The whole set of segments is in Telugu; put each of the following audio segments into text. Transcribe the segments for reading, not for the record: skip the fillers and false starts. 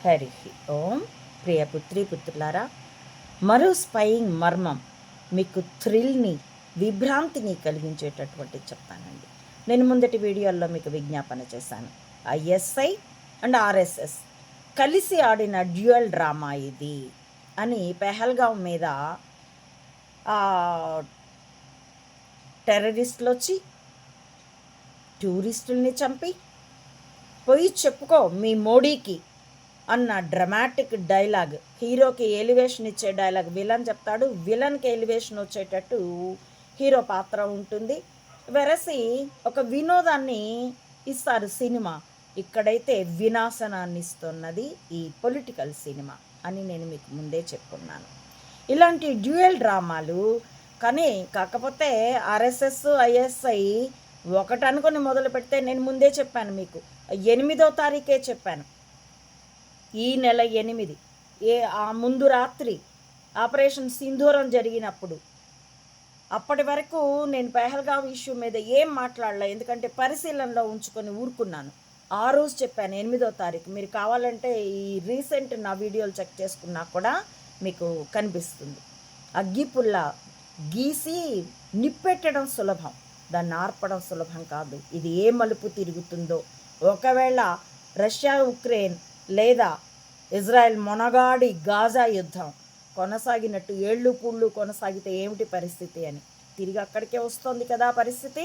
హరి ఓం. ప్రియపుత్రి పుత్రులారా, మరో స్పయింగ్ మర్మం మీకు థ్రిల్ని విభ్రాంతిని కలిగించేటటువంటి చెప్తానండి. నేను ముందటి వీడియోల్లో మీకు విజ్ఞాపన చేశాను. ఐఎస్ఐ అండ్ ఆర్ఎస్ఎస్ కలిసి ఆడిన డ్యూయల్ డ్రామా ఇది అని. పెహల్గాం మీద టెర్రరిస్టులు వచ్చి టూరిస్టుల్ని చంపి పోయి చెప్పుకో మీ మోడీకి అన్న డ్రమాటిక్ డైలాగ్, హీరోకి ఎలివేషన్ ఇచ్చే డైలాగ్ విలన్ చెప్తాడు, విలన్కి ఎలివేషన్ వచ్చేటట్టు హీరో పాత్ర ఉంటుంది. వెరసి ఒక వినోదాన్ని ఇస్తారు సినిమా. ఇక్కడైతే వినాశనాన్ని ఇస్తున్నది ఈ పొలిటికల్ సినిమా అని నేను మీకు ముందే చెప్పుకున్నాను. ఇలాంటి డ్యూయల్ డ్రామాలు కానీ కాకపోతే ఆర్ఎస్ఎస్ ఐఎస్ఐ ఒకటి అనుకుని మొదలు పెడితే నేను ముందే చెప్పాను మీకు, 8వ తారీఖే చెప్పాను, ఈ నెల 8 ఆ ముందు రాత్రి ఆపరేషన్ సింధూరం జరిగినప్పుడు. అప్పటి వరకు నేను పెహల్గాం ఇష్యూ మీద ఏం మాట్లాడలే, ఎందుకంటే పరిశీలనలో ఉంచుకొని ఊరుకున్నాను. ఆ రోజు చెప్పాను 8వ తారీఖు. మీరు కావాలంటే ఈ రీసెంట్ నా వీడియోలు చెక్ చేసుకున్నా కూడా మీకు కనిపిస్తుంది. అగ్గిపుల్ల గీసి నిప్పెట్టడం సులభం, దాన్ని ఆర్పడం సులభం కాదు. ఇది ఏ మలుపు తిరుగుతుందో, ఒకవేళ రష్యా ఉక్రెయిన్ లేదా ఇజ్రాయెల్ మొనగాడి గాజా యుద్ధం కొనసాగినట్టు ఏళ్ళు పూళ్ళు కొనసాగితే ఏమిటి పరిస్థితి అని తిరిగి అక్కడికే వస్తుంది కదా పరిస్థితి.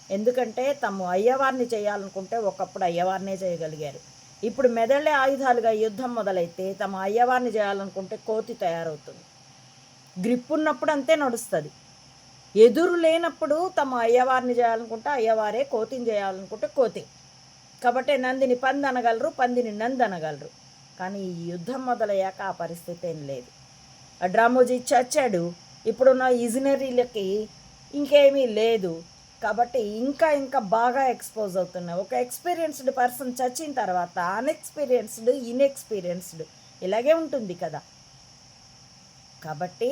ఎందుకంటే తమ అయ్యవారిని చేయాలనుకుంటే ఒకప్పుడు అయ్యవారినే చేయగలిగారు. ఇప్పుడు మెదళ్ళే ఆయుధాలుగా యుద్ధం మొదలైతే తమ అయ్యవారిని చేయాలనుకుంటే కోతి తయారవుతుంది. గ్రిప్ ఉన్నప్పుడు అంతే నడుస్తుంది. ఎదురు లేనప్పుడు తమ అయ్యవారిని చేయాలనుకుంటే అయ్యవారే, కోతిని చేయాలనుకుంటే కోతి. కాబట్టి నందిని పంది అనగలరు, పందిని నంది అనగలరు. కానీ ఈ యుద్ధం మొదలయ్యాక ఆ పరిస్థితి ఏం లేదు. డ్రామోజీ చచ్చాడు, ఇప్పుడున్న ఇంజనీర్లకి ఇంకేమీ లేదు. కాబట్టి ఇంకా బాగా ఎక్స్పోజ్ అవుతున్నాయి. ఒక ఎక్స్పీరియన్స్డ్ పర్సన్ చచ్చిన తర్వాత అన్ఎక్స్పీరియన్స్డ్, ఇన్ఎక్స్పీరియన్స్డ్ ఇలాగే ఉంటుంది కదా. కాబట్టి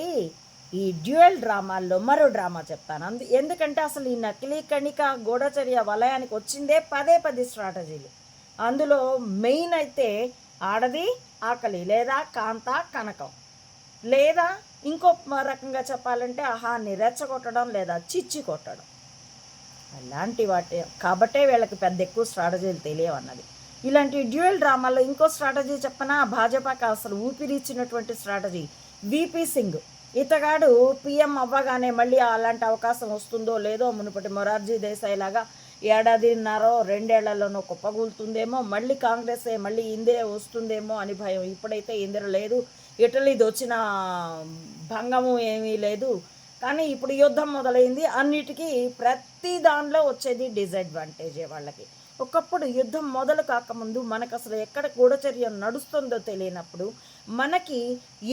ఈ డ్యూయల్ డ్రామాల్లో మరో డ్రామా చెప్తాను. ఎందుకంటే అసలు ఈ నకిలీ కణిక గూఢచర్య వలయానికి వచ్చిందే 10 స్ట్రాటజీలు. అందులో మెయిన్ అయితే ఆడది ఆకలి లేదా కాంత కనకం, లేదా ఇంకో రకంగా చెప్పాలంటే ఆహాన్ని రెచ్చగొట్టడం లేదా చిచ్చి కొట్టడం, అలాంటి వాటి కాబట్టే వీళ్ళకి పెద్ద ఎక్కువ స్ట్రాటజీలు తెలియవన్నది. ఇలాంటి డ్యూయల్ డ్రామాల్లో ఇంకో స్ట్రాటజీ చెప్పనా, భాజపాకి అసలు ఊపిరిచ్చినటువంటి స్ట్రాటజీ. విపి సింగ్ ఇతగాడు పిఎం అవ్వగానే మళ్ళీ అలాంటి అవకాశం వస్తుందో లేదో, మునుపటి మొరార్జీ దేశాయ్ లాగా 1.5-2 ఏళ్లలోనో కుప్పగూలుతుందేమో, మళ్ళీ కాంగ్రెసే మళ్ళీ ఇందిరే వస్తుందేమో అని భయం. ఇప్పుడైతే ఇందిర లేదు, ఇటలీది వచ్చిన భంగము ఏమీ లేదు. కానీ ఇప్పుడు యుద్ధం మొదలైంది. అన్నిటికీ ప్రతి దానిలో వచ్చేది డిసడ్వాంటేజే వాళ్ళకి. ఒకప్పుడు యుద్ధం మొదలు కాకముందు మనకు అసలు ఎక్కడ గూఢచర్యం నడుస్తుందో తెలియనప్పుడు మనకి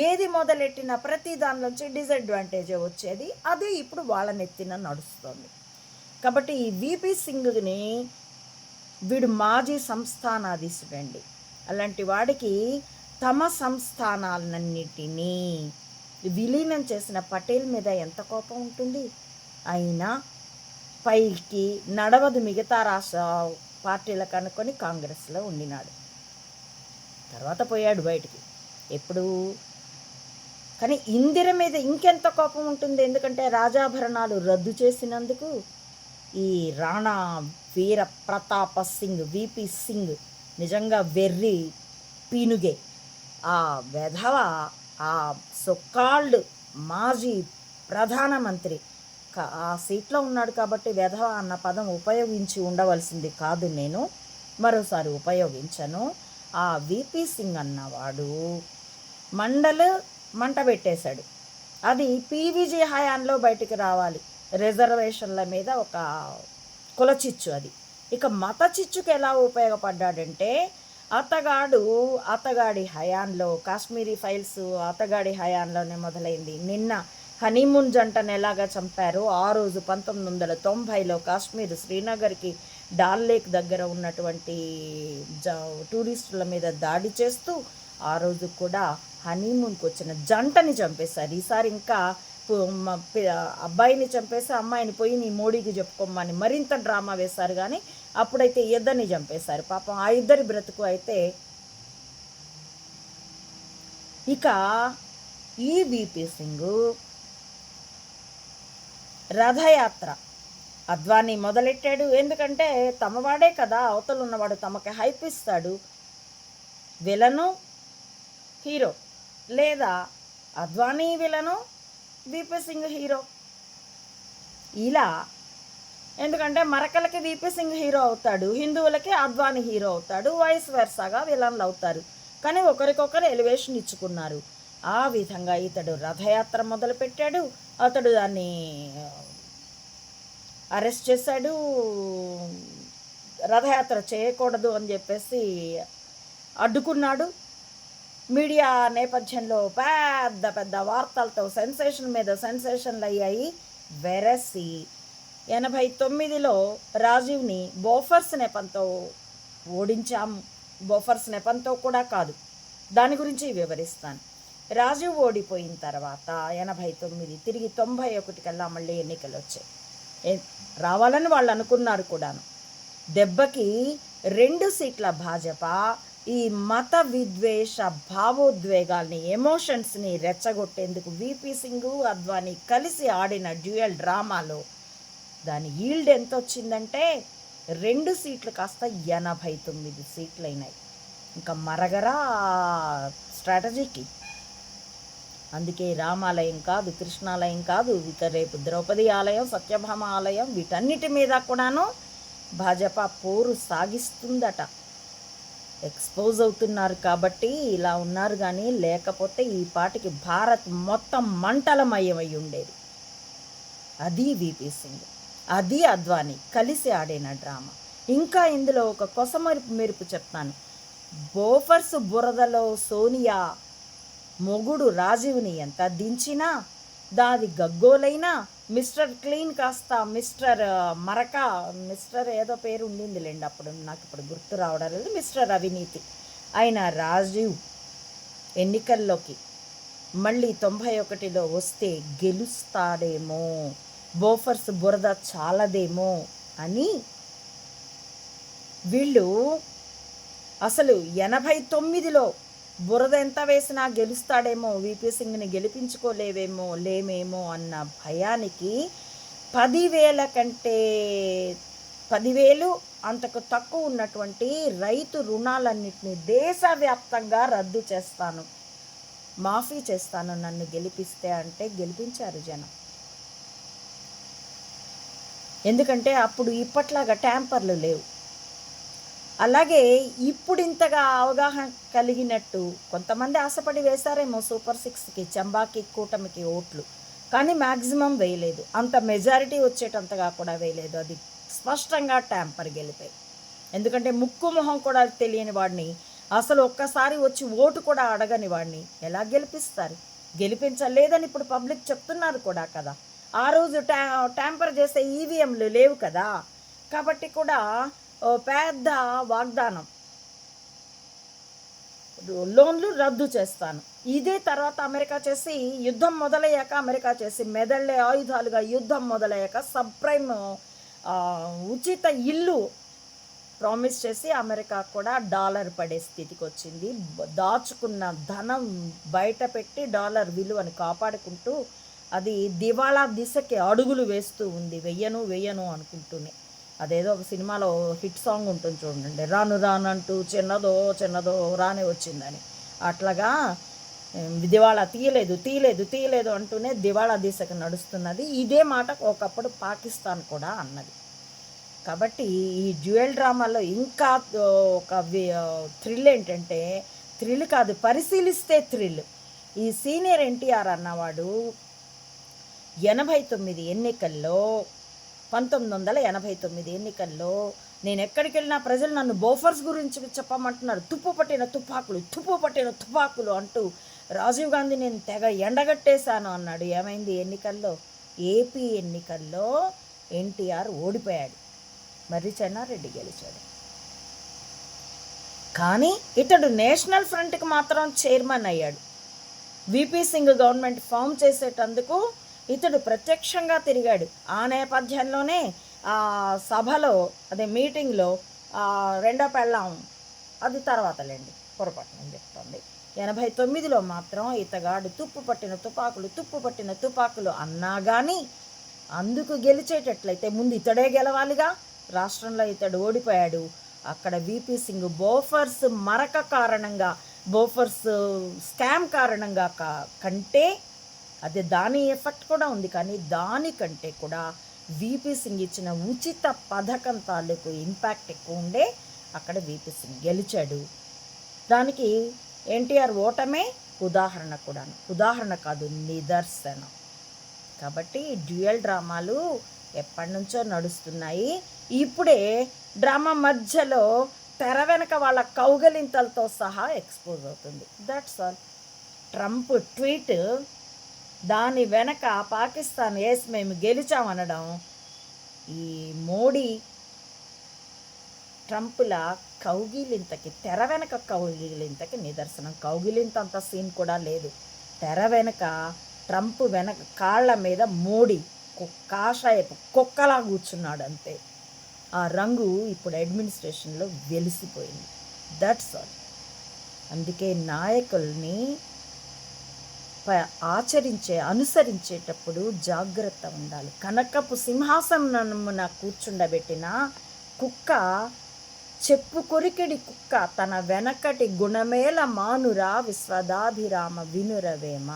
ఏది మొదలెట్టిన ప్రతి దానిలోంచి డిసడ్వాంటేజే వచ్చేది. అదే ఇప్పుడు వాళ్ళ నెత్తిన నడుస్తుంది. కాబట్టి ఈ విపి సింగ్ని, వీడు మాజీ సంస్థానాధీశుడండి. అలాంటి వాడికి తమ సంస్థానాలన్నిటినీ విలీనం చేసిన పటేల్ మీద ఎంత కోపం ఉంటుంది. అయినా పైకి నడవదు, మిగతా రాష్ట్ర పార్టీలకు అనుకొని కాంగ్రెస్లో ఉండినాడు. తర్వాత పోయాడు బయటికి ఎప్పుడు. కానీ ఇందిర మీద ఇంకెంత కోపం ఉంటుంది, ఎందుకంటే రాజాభరణాలు రద్దు చేసినందుకు. ఈ రాణా వీర ప్రతాప సింగ్, విపి సింగ్ నిజంగా వెర్రి పీనుగే. ఆ వెధవ, ఆ సొక్కాల్డ్ మాజీ ప్రధానమంత్రి ఆ సీట్లో ఉన్నాడు కాబట్టి వెధవ అన్న పదం ఉపయోగించి ఉండవలసింది కాదు, నేను మరోసారి ఉపయోగించను. ఆ విపి సింగ్ అన్నవాడు మంట పెట్టేశాడు. అది పీవీజీ హయాంలో బయటికి రావాలి. రిజర్వేషన్ల మీద ఒక కులచిచ్చు అది. ఇక మత చిచ్చుకు ఎలా ఉపయోగపడ్డాడంటే, అతగాడి హయాంలో కాశ్మీరీ ఫైల్స్ అతగాడి హయాంలోనే మొదలైంది. నిన్న హనీమూన్ జంటను ఎలాగా చంపారో ఆ రోజు 1990లో కాశ్మీర్ శ్రీనగర్కి డాల్ లేక్ దగ్గర ఉన్నటువంటి టూరిస్టుల మీద దాడి చేస్తూ ఆ రోజు కూడా హనీమూన్కి వచ్చిన జంటని చంపేశారు. ఈసారి ఇంకా అబ్బాయిని చంపేసి అమ్మాయిని పోయి నీ మోడీకి చెప్పుకోమని మరింత డ్రామా వేశారు. కానీ అప్పుడైతే ఇద్దరిని చంపేశారు. పాపం ఆ ఇద్దరి బ్రతుకు అయితే ఇక ఈ విపి సింగ్ రథయాత్ర అద్వానీ మొదలెట్టాడు. ఎందుకంటే తమవాడే కదా, అవతల ఉన్నవాడు తమకి హైప్ ఇస్తాడు. విలను హీరో, లేదా Advani villain, VP Singh hero. ఇలా ఎందుకంటే మరకలకి విపి సింగ్ హీరో అవుతాడు, హిందువులకి అద్వానీ హీరో అవుతాడు, వైస్ వెర్సాగా విలన్లు అవుతారు. కానీ ఒకరికొకరు ఎలివేషన్ ఇచ్చుకున్నారు. ఆ విధంగా ఇతడు రథయాత్ర మొదలుపెట్టాడు. అతడు దాన్ని అరెస్ట్ చేశాడు. రథయాత్ర చేయకూడదు అని చెప్పేసి అడ్డుకున్నాడు. మీడియా నేపథ్యంలో పెద్ద పెద్ద వార్తలతో సెన్సేషన్ మీద సెన్సేషన్లు అయ్యాయి. వెరసి 89లో రాజీవ్ని బోఫర్స్ నెపంతో ఓడించాం. బోఫర్స్ నెపంతో కూడా కాదు, దాని గురించి వివరిస్తాను. రాజీవ్ ఓడిపోయిన తర్వాత 89 తిరిగి 91 కల్లా మళ్ళీ ఎన్నికలు వచ్చాయి. రావాలని వాళ్ళు అనుకున్నారు కూడాను. దెబ్బకి 2 సీట్ల భాజపా ఈ మత విద్వేష భావోద్వేగాల్ని, ఎమోషన్స్ని రెచ్చగొట్టేందుకు విపి సింగ్ అద్వానీ కలిసి ఆడిన డ్యూయల్ డ్రామాలో దాని ఈల్డ్ ఎంత వచ్చిందంటే 2 సీట్లు కాస్త 89 సీట్లు అయినాయి. ఇంకా మరగరా స్ట్రాటజీకి. అందుకే రామాలయం కాదు, కృష్ణాలయం కాదు, ఇక రేపు ద్రౌపది ఆలయం, సత్యభామ ఆలయం, వీటన్నిటి మీద కూడాను భాజపా పోరు సాగిస్తుందట. ఎక్స్పోజ్ అవుతున్నారు కాబట్టి ఇలా ఉన్నారు. కానీ లేకపోతే ఈ పాటికి భారత్ మొత్తం మంటలమయమై ఉండేది. అది విపి సింగ్, అది అద్వానీ కలిసి ఆడిన డ్రామా. ఇంకా ఇందులో ఒక మెరుపు చెప్తాను. బోఫర్స్ బురదలో సోనియా మొగుడు రాజీవ్ని ఎంత దించినా, దాది గగ్గోలైనా, మిస్టర్ క్లీన్ కాస్త మిస్టర్ మరక, మిస్టర్ ఏదో పేరు ఉండిందిలేండి అప్పుడు, నాకు ఇప్పుడు గుర్తు రావడం లేదు, మిస్టర్ అవినీతి ఆయన రాజీవ్ ఎన్నికల్లోకి మళ్ళీ 91లో వస్తే గెలుస్తాడేమో, బోఫర్స్ బురద చాలదేమో అని వీళ్ళు అసలు 89లో బురద ఎంత వేసినా గెలుస్తాడేమో, విపి సింగ్ని లేమేమో అన్న భయానికి 10,000 కంటే 10,000 అంతకు తక్కువ ఉన్నటువంటి రైతు రుణాలన్నింటినీ దేశవ్యాప్తంగా రద్దు చేస్తాను, మాఫీ చేస్తాను నన్ను గెలిపిస్తే అంటే గెలిపించారు జనం. ఎందుకంటే అప్పుడు ఇప్పట్లాగా ట్యాంపర్లు లేవు. అలాగే ఇప్పుడు ఇంతగా అవగాహన కలిగినట్టు కొంతమంది ఆశపడి వేశారేమో సూపర్ 6కి, చంబాకి, కూటమికి ఓట్లు. కానీ మ్యాక్సిమం వేయలేదు, అంత మెజారిటీ వచ్చేటంతగా కూడా వేయలేదు. అది స్పష్టంగా ట్యాంపర్ గెలిపాయి. ఎందుకంటే ముక్కు మొహం కూడా తెలియని వాడిని, అసలు ఒక్కసారి వచ్చి ఓటు కూడా అడగని వాడిని ఎలా గెలిపిస్తారు? గెలిపించలేదని ఇప్పుడు పబ్లిక్ చెప్తున్నారు కూడా కదా. ఆ రోజు ట్యాంపర్ చేసే ఈవీఎంలు లేవు కదా. కాబట్టి కూడా పెద్ద వాగ్దానం, లోన్లు రద్దు చేస్తాను. ఇదే తర్వాత అమెరికా చేసి, యుద్ధం మొదలయ్యాక అమెరికా చేసి, మెదళ్ళే ఆయుధాలుగా యుద్ధం మొదలయ్యాక సబ్ప్రైమ్ ఉచిత ఇల్లు ప్రామిస్ చేసి అమెరికా కూడా డాలర్ పడే స్థితికి వచ్చింది. దాచుకున్న ధనం బయట పెట్టి డాలర్ విలువని కాపాడుకుంటూ అది దివాళా దిశకి అడుగులు వేస్తూ ఉంది, వెయ్యను అనుకుంటూనే. అదేదో ఒక సినిమాలో హిట్ సాంగ్ ఉంటుంది చూడండి, రాను రానంటూ చిన్నదో రానే వచ్చిందని. అట్లాగా దివాళా తీయలేదు అంటూనే దివాళా దిశకు నడుస్తున్నది. ఇదే మాట ఒకప్పుడు పాకిస్తాన్ కూడా అన్నది. కాబట్టి ఈ డ్యూయల్ డ్రామాలో ఇంకా ఒక థ్రిల్ ఏంటంటే, థ్రిల్ కాదు, పరిశీలిస్తే థ్రిల్. ఈ సీనియర్ ఎన్టీఆర్ అన్నవాడు 89 ఎన్నికల్లో 1989 ఎన్నికల్లో నేను ఎక్కడికి వెళ్ళినా ప్రజలు నన్ను బోఫర్స్ గురించి చెప్పమంటున్నారు, తుప్పు పట్టిన తుపాకులు అంటూ రాజీవ్ గాంధీ నేను తెగ ఎండగట్టేశాను అన్నాడు. ఏమైంది ఎన్నికల్లో? ఏపీ ఎన్నికల్లో ఎన్టీఆర్ ఓడిపోయాడు, మర్రి చెన్నారెడ్డి గెలిచాడు. కానీ ఇతడు నేషనల్ ఫ్రంట్కి మాత్రం చైర్మన్ అయ్యాడు. విపి సింగ్ గవర్నమెంట్ ఫామ్ చేసేటందుకు ఇతడు ప్రత్యక్షంగా తిరిగాడు. ఆ నేపథ్యంలోనే ఆ సభలో, అదే మీటింగ్లో రెండో పెళ్ళాం, అది తర్వాతలేండి, పొరపాటు నేను చెప్తుంది. 89లో మాత్రం ఇతగాడు తుప్పు పట్టిన తుపాకులు అన్నా కానీ అందుకు గెలిచేటట్లయితే ముందు ఇతడే గెలవాలిగా. రాష్ట్రంలో ఇతడు ఓడిపోయాడు. అక్కడ విపి సింగ్ బోఫర్స్ మరక కారణంగా, బోఫర్స్ స్కామ్ కారణంగా కంటే అది దాని ఎఫెక్ట్ కూడా ఉంది, కానీ దానికంటే కూడా విపి సింగ్ ఇచ్చిన ఉచిత పథకం తాలూకు ఇంపాక్ట్ ఎక్కువ ఉండే అక్కడ విపి సింగ్ గెలిచాడు. దానికి ఎన్టీఆర్ ఓటమే ఉదాహరణ కాదు, నిదర్శనం. కాబట్టి డ్యూయల్ డ్రామాలు ఎప్పటి నుంచో నడుస్తున్నాయి. ఇప్పుడే డ్రామా మధ్యలో తెర వెనక వాళ్ళ కౌగలింతలతో సహా ఎక్స్పోజ్ అవుతుంది. That's all. ట్రంప్ ట్వీట్, దాని వెనక పాకిస్తాన్ మేము గెలిచామనడం ఈ మోడీ ట్రంప్ల కౌగిలింతకి, తెర వెనక కౌగిలింతకి నిదర్శనం. కౌగిలింత అంత సీన్ కూడా లేదు. తెర వెనక ట్రంప్ వెనక కాళ్ళ మీద మోడీ కాషాయపు కుక్కలా కూర్చున్నాడు అంతే. ఆ రంగు ఇప్పుడు అడ్మినిస్ట్రేషన్లో వెలిసిపోయింది. That's all. అందుకే నాయకుల్ని అనుసరించేటప్పుడు జాగ్రత్త ఉండాలి. కనకపు సింహాసనమున కూర్చుండబెట్టిన కుక్క, చెప్పు కొరికెడి కుక్క, తన వెనకటి గుణమేల మానురా విశ్వదాభిరామ వినురవేమ.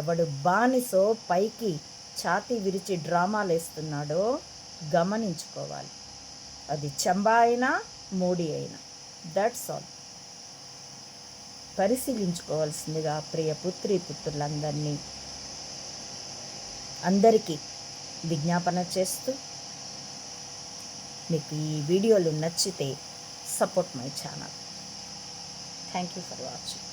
ఎవడు బానిసో పైకి ఛాతీ విరిచి డ్రామాలు వేస్తున్నాడో గమనించుకోవాలి. అది చంబా అయినా మోడీ అయినా. That's all. పరిశీలించుకోవాల్సిందిగా ప్రియ పుత్రులందరినీ అందరికీ విజ్ఞాపన చేస్తూ, మీకు ఈ వీడియోలు నచ్చితే support my channel. Thank you for watching.